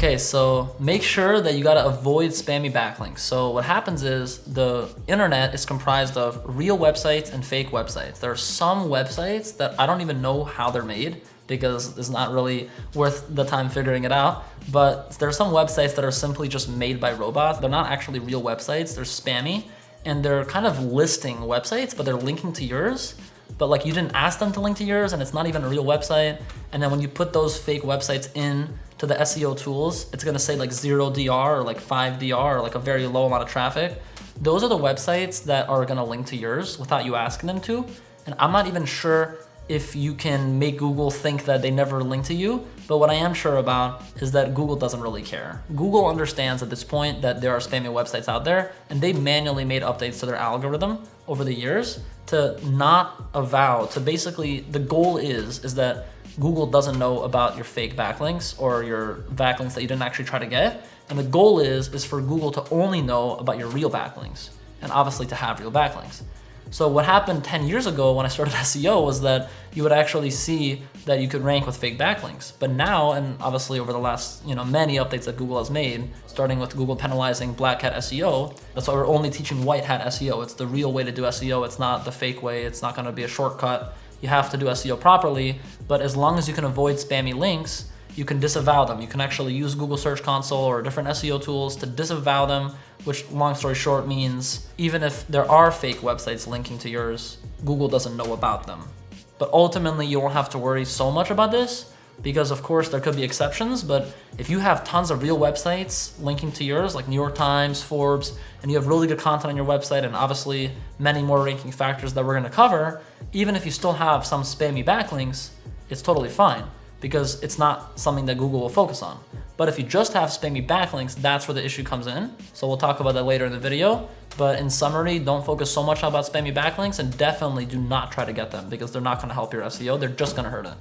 Okay, so make sure that you gotta avoid spammy backlinks. So what happens is the internet is comprised of real websites and fake websites. There are some websites that I don't even know how they're made because it's not really worth the time figuring it out. But there are some websites that are simply just made by robots. They're not actually real websites, they're spammy. And they're kind of listing websites, but they're linking to yours. But like you didn't ask them to link to yours and it's not even a real website. And then when you put those fake websites in to the SEO tools, it's gonna say like 0 DR or like 5 DR or like a very low amount of traffic. Those are the websites that are gonna link to yours without you asking them to. And I'm not even sure if you can make Google think that they never link to you, but what I am sure about is that Google doesn't really care. Google understands at this point that there are spammy websites out there, and they manually made updates to their algorithm over the years to not avow, to basically, the goal is that Google doesn't know about your fake backlinks or your backlinks that you didn't actually try to get. And the goal is for Google to only know about your real backlinks and obviously to have real backlinks. So what happened 10 years ago when I started SEO was that you would actually see that you could rank with fake backlinks. But now, and obviously over the last many updates that Google has made, starting with Google penalizing black hat SEO, that's why we're only teaching white hat SEO. It's the real way to do SEO. It's not the fake way. It's not gonna be a shortcut. You have to do SEO properly, but as long as you can avoid spammy links, you can disavow them. You can actually use Google Search Console or different SEO tools to disavow them, which long story short means even if there are fake websites linking to yours, Google doesn't know about them. But ultimately you won't have to worry so much about this because of course there could be exceptions, but if you have tons of real websites linking to yours like New York Times, Forbes, and you have really good content on your website and obviously many more ranking factors that we're gonna cover, even if you still have some spammy backlinks, it's totally fine because it's not something that Google will focus on. But if you just have spammy backlinks, that's where the issue comes in. So we'll talk about that later in the video. But in summary, don't focus so much about spammy backlinks and definitely do not try to get them because they're not gonna help your SEO. They're just gonna hurt it.